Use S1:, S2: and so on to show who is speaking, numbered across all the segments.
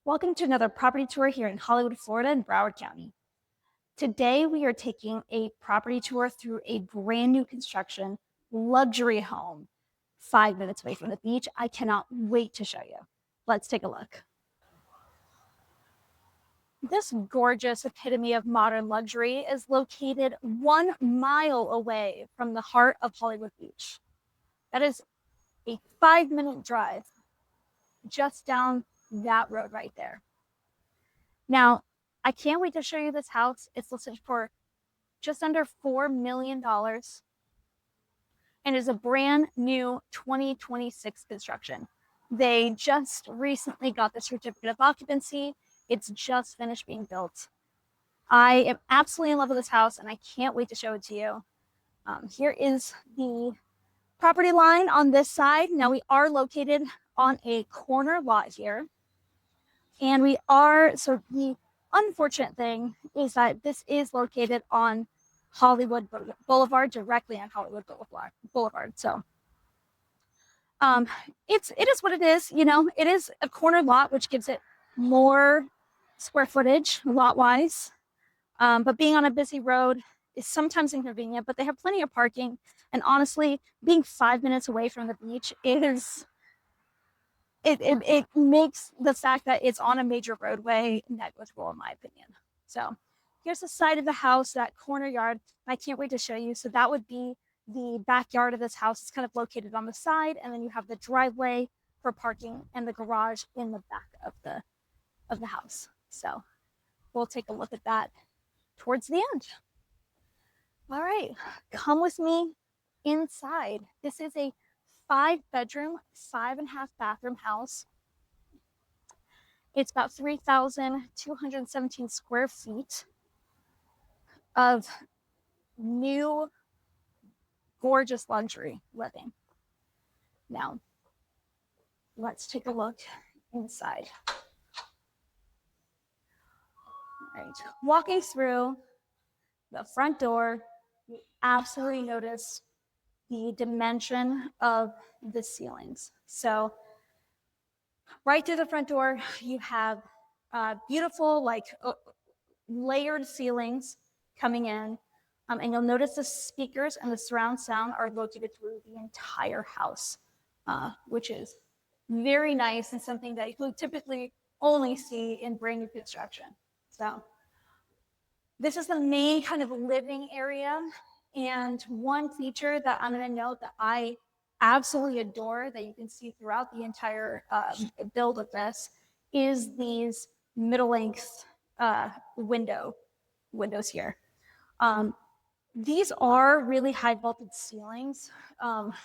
S1: Welcome to another property tour here in Hollywood, Florida in Broward County. Today we are taking a property tour through a brand new construction luxury home 5 minutes away from the beach. I cannot wait to show you. Let's take a look. This gorgeous epitome of modern luxury is located 1 mile away from the heart of Hollywood Beach. That is a 5-minute drive just down that road right there. Now, I can't wait to show you this house. It's listed for just under $4 million and is a brand new 2026 construction. They just recently got the certificate of occupancy. It's just finished being built. I am absolutely in love with this house and I can't wait to show it to you. Here is the property line on this side. Now we are located on a corner lot here. And so the unfortunate thing is that this is located on Hollywood Boulevard, directly on Hollywood Boulevard. So it is what it is. You know, it is a corner lot, which gives it more square footage lot-wise. But being on a busy road is sometimes inconvenient, but they have plenty of parking. And honestly, being 5 minutes away from the beach is... It makes the fact that it's on a major roadway negligible, in my opinion. So here's the side of the house, that corner yard. I can't wait to show you. So that would be the backyard of this house. It's kind of located on the side, and then you have the driveway for parking and the garage in the back of the house. So we'll take a look at that towards the end. All right, come with me inside. This is a 5-bedroom, 5.5 bathroom house. It's about 3,217 square feet of new, gorgeous luxury living. Now, let's take a look inside. All right, walking through the front door, you absolutely notice the dimension of the ceilings. So right through the front door, you have beautiful, layered ceilings coming in. And you'll notice the speakers and the surround sound are located through the entire house, which is very nice and something that you typically only see in brand new construction. So this is the main kind of living area. And one feature that I'm going to note that I absolutely adore, that you can see throughout the entire build of this, is these middle-length windows here. These are really high vaulted ceilings.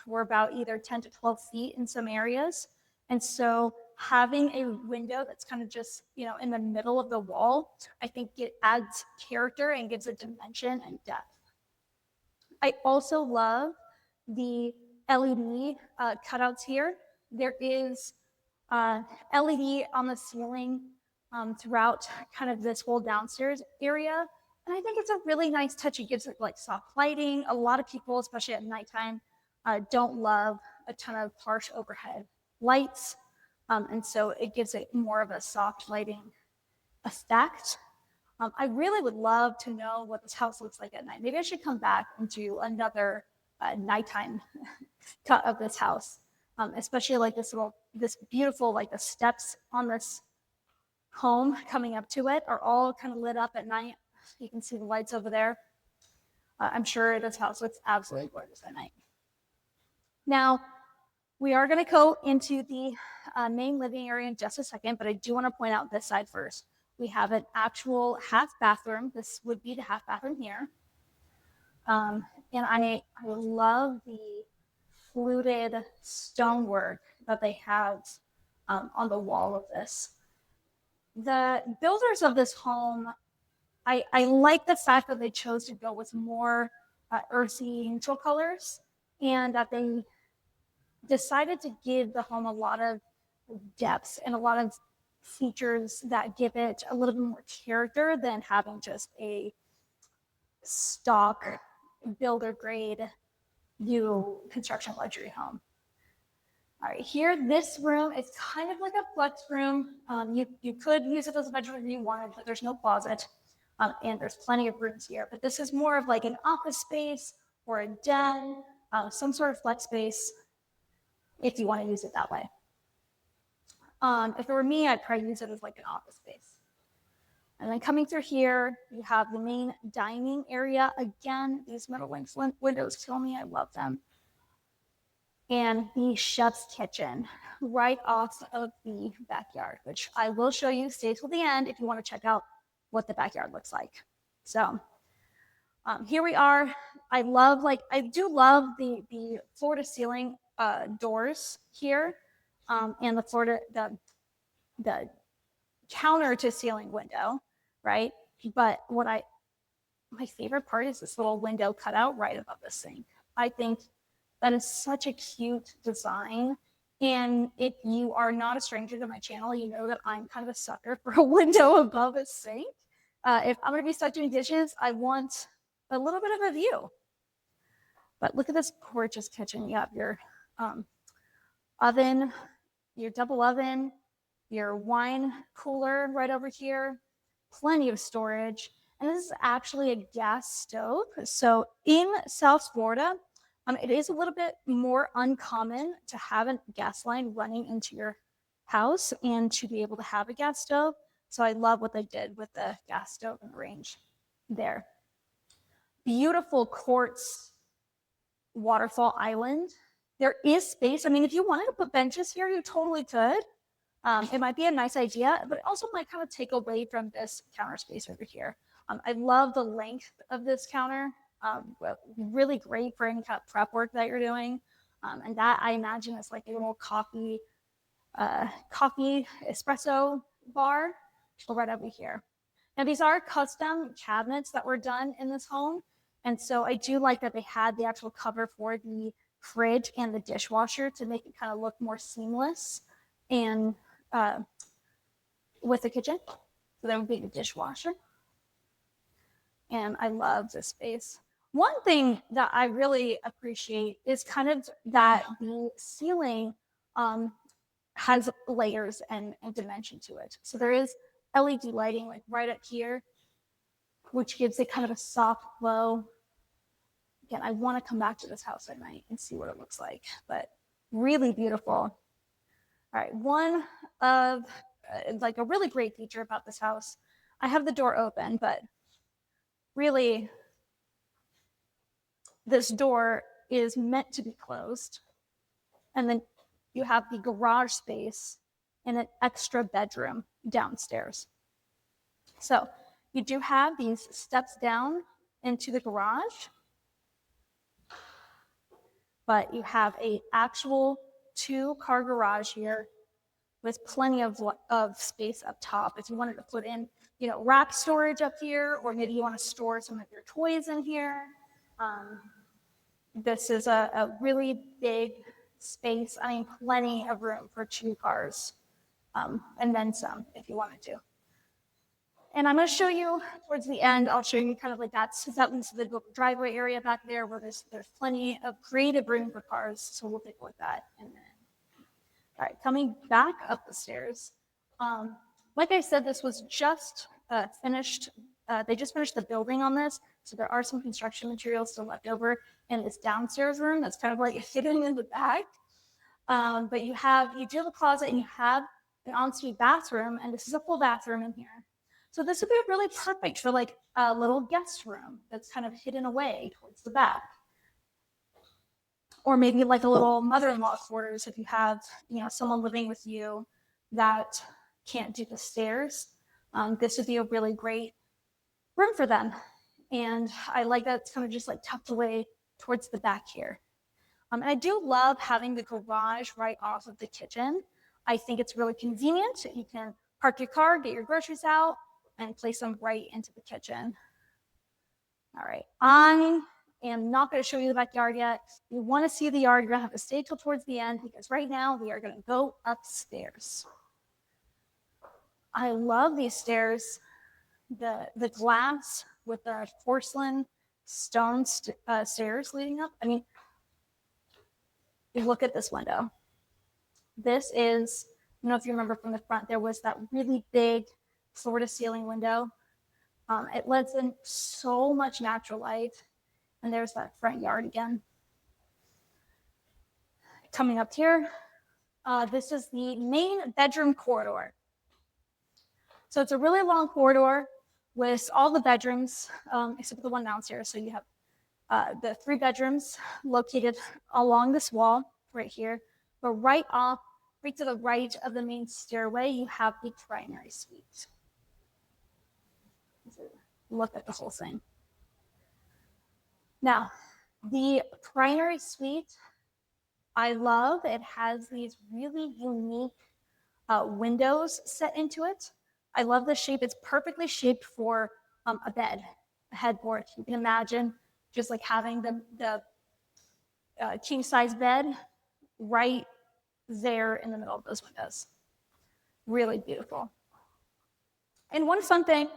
S1: We're about either 10 to 12 feet in some areas. And so having a window that's kind of just, in the middle of the wall, I think it adds character and gives a dimension and depth. I also love the LED cutouts here. There is LED on the ceiling throughout kind of this whole downstairs area. And I think it's a really nice touch. It gives it like soft lighting. A lot of people, especially at nighttime, don't love a ton of harsh overhead lights. And so it gives it more of a soft lighting effect. I really would love to know what this house looks like at night. Maybe I should come back and do another nighttime cut of this house, especially like this beautiful, like the steps on this home coming up to it are all kind of lit up at night. You can see the lights over there. I'm sure this house looks absolutely gorgeous at night. Now, we are going to go into the main living area in just a second, but I do want to point out this side first. We have an actual half bathroom. This would be the half bathroom here. And I love the fluted stonework that they have on the wall of this. The builders of this home, I like the fact that they chose to go with more earthy neutral colors, and that they decided to give the home a lot of depth and a lot of features that give it a little bit more character than having just a stock builder grade new construction luxury home. All right, here, this room is kind of like a flex room. You could use it as a bedroom if you wanted, but there's no closet. And there's plenty of rooms here. But this is more of like an office space or a den, some sort of flex space if you want to use it that way. If it were me, I'd probably use it as like an office space. And then coming through here, you have the main dining area. Again, these metal length windows kill me. I love them. And the chef's kitchen right off of the backyard, which I will show you. Stay till the end if you want to check out what the backyard looks like. So here we are. I do love the floor to ceiling doors here, and the counter to ceiling window, right? But my favorite part is this little window cutout right above the sink. I think that is such a cute design. And if you are not a stranger to my channel, you know that I'm kind of a sucker for a window above a sink. If I'm going to be stuck doing dishes, I want a little bit of a view. But look at this gorgeous kitchen. You have your oven, your double oven, your wine cooler right over here, plenty of storage. And this is actually a gas stove. So in South Florida, it is a little bit more uncommon to have a gas line running into your house and to be able to have a gas stove. So I love what they did with the gas stove and range there. Beautiful quartz waterfall island. There is space. I mean, if you wanted to put benches here, you totally could. It might be a nice idea, but it also might kind of take away from this counter space over here. I love the length of this counter. Really great for any kind of prep work that you're doing. And that, I imagine, is like a little coffee espresso bar right over here. Now, these are custom cabinets that were done in this home. And so I do like that they had the actual cover for the fridge and the dishwasher to make it kind of look more seamless and with the kitchen. So that would be the dishwasher. And I love this space. One thing that I really appreciate is kind of that the ceiling has layers and dimension to it. So there is LED lighting like right up here, which gives it kind of a soft glow. Again, I want to come back to this house at night and see what it looks like, but really beautiful. All right, one of like a really great feature about this house, I have the door open, but really this door is meant to be closed. And then you have the garage space and an extra bedroom downstairs. So you do have these steps down into the garage, but you have an actual 2-car garage here with plenty of space up top. If you wanted to put in, rack storage up here, or maybe you want to store some of your toys in here. This is a really big space. I mean, plenty of room for 2 cars, and then some if you wanted to. And I'm going to show you towards the end, I'll show you kind of like that leads to the driveway area back there where there's plenty of creative room for cars. So we'll take a look at that in a minute. All right, coming back up the stairs. Like I said, this was just finished. They just finished the building on this. So there are some construction materials still left over in this downstairs room that's kind of like hidden in the back. But you do have a closet and you have an ensuite bathroom, and this is a full bathroom in here. So this would be really perfect for like a little guest room that's kind of hidden away towards the back. Or maybe like a little mother-in-law quarters if you have, someone living with you that can't do the stairs. This would be a really great room for them. And I like that it's kind of just like tucked away towards the back here. And I do love having the garage right off of the kitchen. I think it's really convenient. You can park your car, get your groceries out, and place them right into the kitchen. All right, I am not going to show you the backyard yet. If you want to see the yard, you're going to have to stay till towards the end, because right now we are going to go upstairs. I love these stairs. The glass with the porcelain stone stairs leading up. I mean, you look at this window. This is, I don't know if you remember from the front, there was that really big floor to ceiling window. It lets in so much natural light. And there's that front yard again. Coming up here, this is the main bedroom corridor. So it's a really long corridor with all the bedrooms, except for the one downstairs. So you have the 3 bedrooms located along this wall right here. But right to the right of the main stairway, you have the primary suite. Look at the whole thing. Now, the primary suite, I love. It has these really unique windows set into it. I love the shape. It's perfectly shaped for a bed, a headboard. You can imagine just like having the king size bed right there in the middle of those windows. Really beautiful. And one fun thing,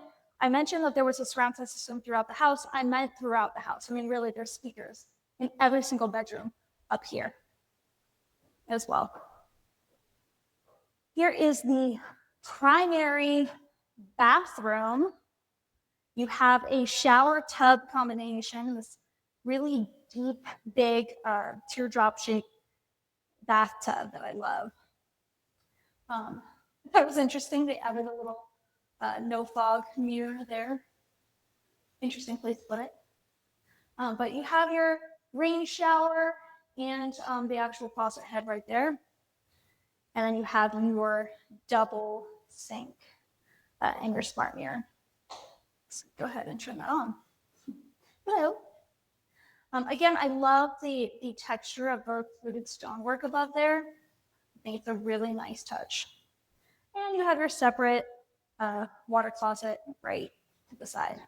S1: I mentioned that there was a surround sound system throughout the house. I meant throughout the house. I mean, really, there's speakers in every single bedroom up here as well. Here is the primary bathroom. You have a shower tub combination, this really deep, big teardrop-shaped bathtub that I love. That was interesting. They added a little no fog mirror there. Interesting place to put it. But you have your rain shower and the actual faucet head right there. And then you have your double sink and your smart mirror. So go ahead and turn that on. Hello. Again, I love the texture of the fluted stonework above there. I think it's a really nice touch. And you have your separate water closet right to the side.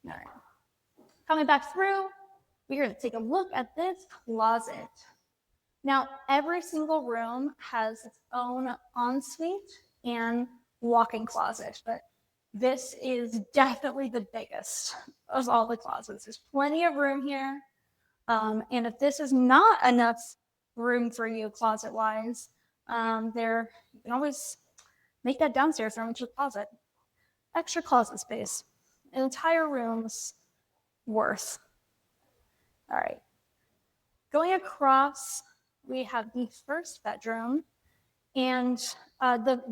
S1: All right. Coming back through, we're going to take a look at this closet. Now, every single room has its own ensuite and walk-in closet, but this is definitely the biggest of all the closets. There's plenty of room here. And if this is not enough room for you closet-wise, you can always make that downstairs room into a closet. Extra closet space. An entire room's worth. All right. Going across, we have the first bedroom. And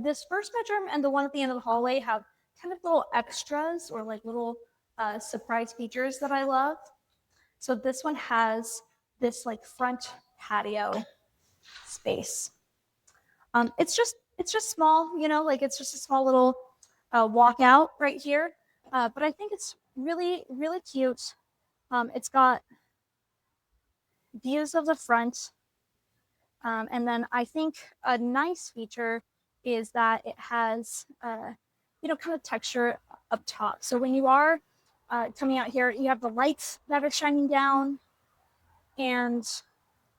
S1: this first bedroom and the one at the end of the hallway have kind of little extras or like little surprise features that I love. So this one has this like front patio space. It's just small, you know, like it's just a small little walkout right here. But I think it's really, really cute. It's got views of the front. And then I think a nice feature is that it has, kind of texture up top. So when you are coming out here, you have the lights that are shining down. And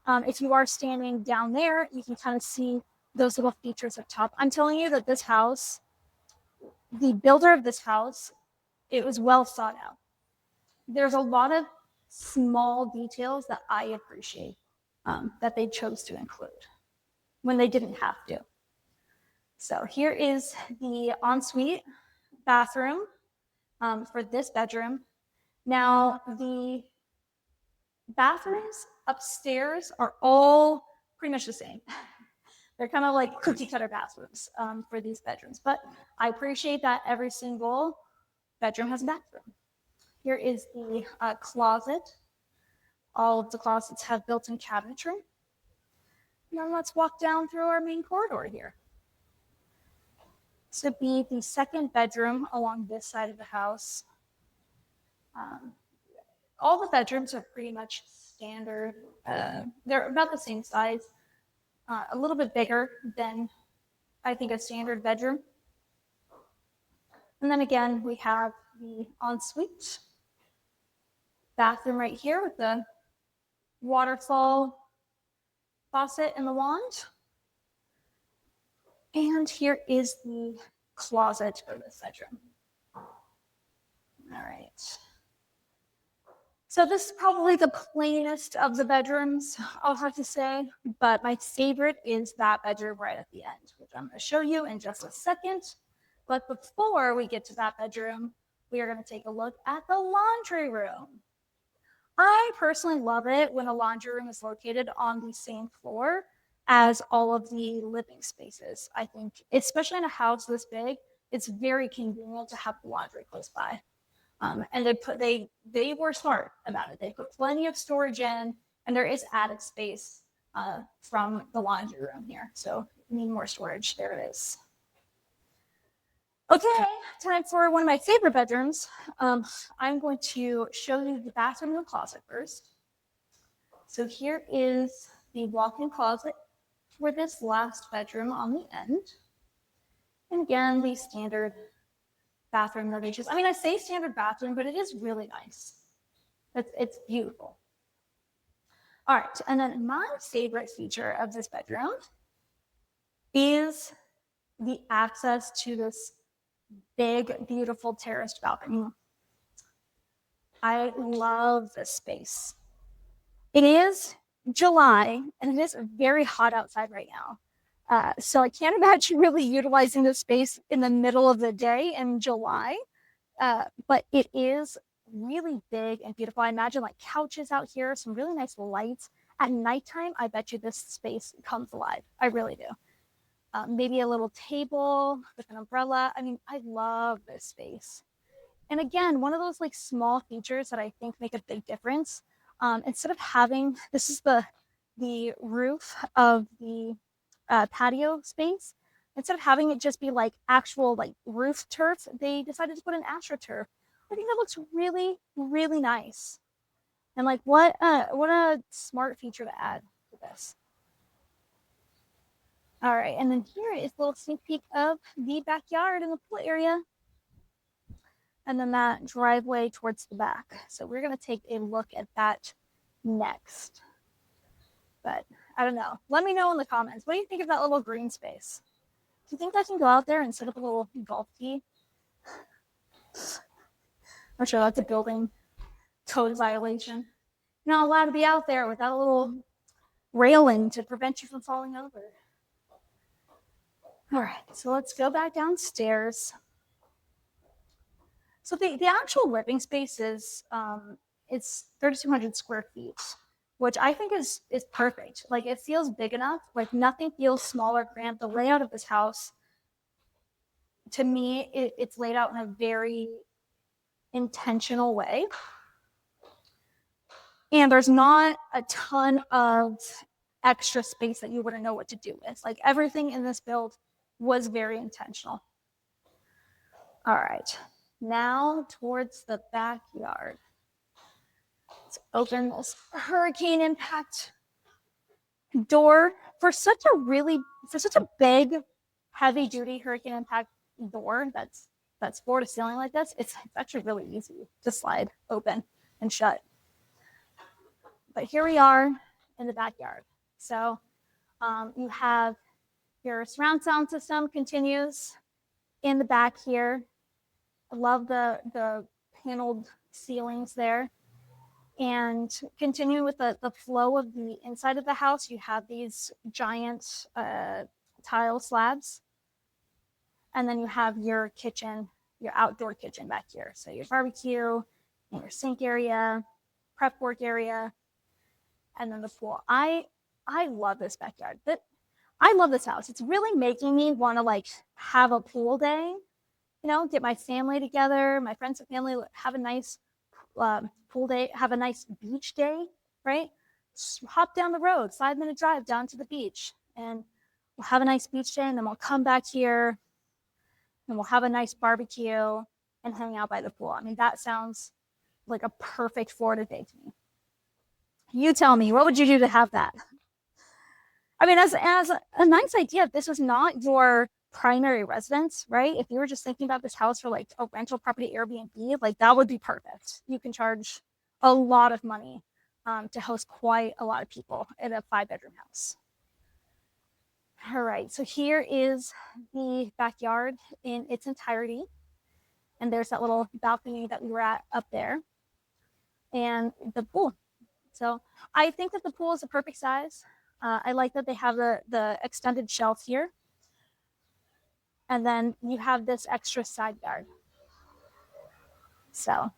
S1: if you are standing down there, you can kind of see those little features up top. I'm telling you that this house, the builder of this house, it was well thought out. There's a lot of small details that I appreciate that they chose to include when they didn't have to. So here is the ensuite bathroom for this bedroom. Now, the bathrooms upstairs are all pretty much the same. They're kind of like cookie cutter bathrooms for these bedrooms, but I appreciate that every single bedroom has a bathroom. Here is the closet. All of the closets have built-in cabinetry. Now let's walk down through our main corridor here. This would be the second bedroom along this side of the house. All the bedrooms are pretty much standard. They're about the same size, a little bit bigger than I think a standard bedroom. And then again, we have the ensuite bathroom right here with the waterfall faucet and the wand. And here is the closet for this bedroom. All right. So this is probably the plainest of the bedrooms, I'll have to say, but my favorite is that bedroom right at the end, which I'm going to show you in just a second. But before we get to that bedroom, we are going to take a look at the laundry room. I personally love it when a laundry room is located on the same floor as all of the living spaces. I think, especially in a house this big, it's very convenient to have the laundry close by. And they were smart about it. They put plenty of storage in, and there is attic space from the laundry room here. So if you need more storage, there it is. Okay, time for one of my favorite bedrooms. I'm going to show you the bathroom and the closet first. So here is the walk-in closet for this last bedroom on the end. And again, the standard bathroom notations. I mean, I say standard bathroom, but it is really nice. It's beautiful. All right, and then my favorite feature of this bedroom is the access to this big, beautiful terraced balcony. I love this space. It is July, and it is very hot outside right now. So I can't imagine really utilizing this space in the middle of the day in July. But it is really big and beautiful. I imagine like couches out here, some really nice lights. At nighttime, I bet you this space comes alive. I really do. Maybe a little table with an umbrella. I mean, I love this space. And again, one of those like small features that I think make a big difference. Instead of having, this is the roof of the patio space. Instead of having it just be like actual like roof turf, they decided to put an astroturf. I think that looks really, really nice. And like what a smart feature to add to this. All right, and then here is a little sneak peek of the backyard and the pool area. And then that driveway towards the back. So we're gonna take a look at that next. But I don't know. Let me know in the comments. What do you think of that little green space? Do you think I can go out there and set up a little golf tee? I'm sure that's a building code violation. You're not allowed to be out there without a little railing to prevent you from falling over. All right, so let's go back downstairs. So the actual living space is it's 3,200 square feet, which I think is perfect. Like it feels big enough. Like nothing feels small or cramped. The layout of this house, to me, it's laid out in a very intentional way. And there's not a ton of extra space that you wouldn't know what to do with. Like everything in this build was very intentional. All right, now towards the backyard. Let's open this hurricane impact door. For such a big, heavy duty hurricane impact door that's floor to ceiling like this, it's actually really easy to slide open and shut. But here we are in the backyard. So you have your surround sound system continues in the back here. I love the paneled ceilings there. And continuing with the flow of the inside of the house, you have these giant tile slabs. And then you have your kitchen, your outdoor kitchen back here. So your barbecue, and your sink area, prep work area, and then the pool. I love this backyard. I love this house. It's really making me want to like have a pool day, you know, get my family together, my friends and family, have a nice pool day, have a nice beach day, right? Just hop down the road, 5-minute drive down to the beach, and we'll have a nice beach day, and then we'll come back here and we'll have a nice barbecue and hang out by the pool. I mean, that sounds like a perfect Florida day to me. You tell me, what would you do to have that? I mean, as a nice idea, if this was not your primary residence, right? If you were just thinking about this house for like a rental property Airbnb, like that would be perfect. You can charge a lot of money to host quite a lot of people in a 5-bedroom house. All right, so here is the backyard in its entirety. And there's that little balcony that we were at up there. and the pool. So I think that the pool is a perfect size. I like that they have the extended shelf here. And then you have this extra side yard. So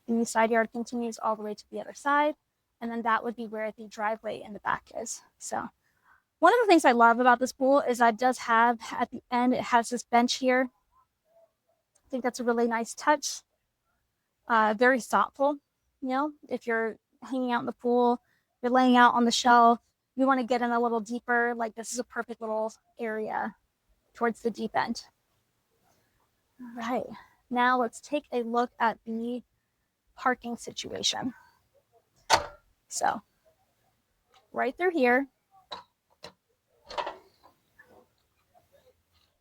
S1: the side yard continues all the way to the other side. And then that would be where the driveway in the back is. So one of the things I love about this pool is that it does have, at the end, it has this bench here. I think that's a really nice touch. Very thoughtful. You know, if you're hanging out in the pool, you're laying out on the shelf, you want to get in a little deeper, like this is a perfect little area towards the deep end. All right, now let's take a look at the parking situation. So right through here,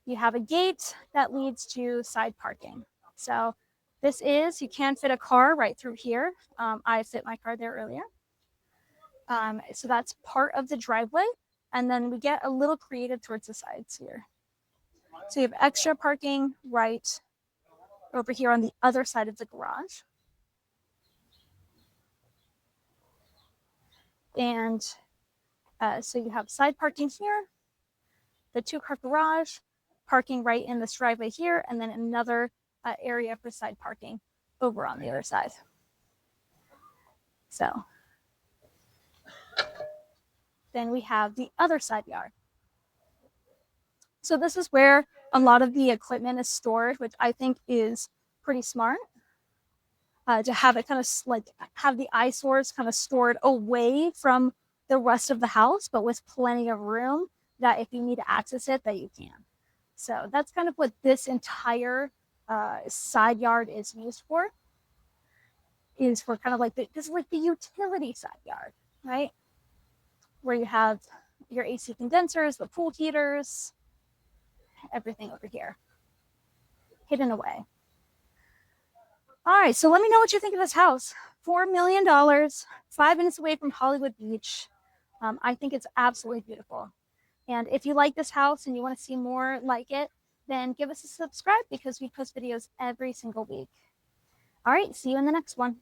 S1: you have a gate that leads to side parking. So this is, you can fit a car right through here. I fit my car there earlier. So that's part of the driveway. And then we get a little creative towards the sides here. So you have extra parking right over here on the other side of the garage. And so you have side parking here, the 2-car garage, parking right in this driveway here, and then another area for side parking over on the other side. So then we have the other side yard. So this is where a lot of the equipment is stored, which I think is pretty smart. To have it kind of like have the eyesores kind of stored away from the rest of the house, but with plenty of room that if you need to access it, that you can. So that's kind of what this entire side yard is used for. Is for kind of like this is like the utility side yard, right? Where you have your AC condensers, the pool heaters, everything over here, hidden away. All right, so let me know what you think of this house. $4 million, 5 minutes away from Hollywood Beach. I think it's absolutely beautiful. And if you like this house and you want to see more like it, then give us a subscribe because we post videos every single week. All right, see you in the next one.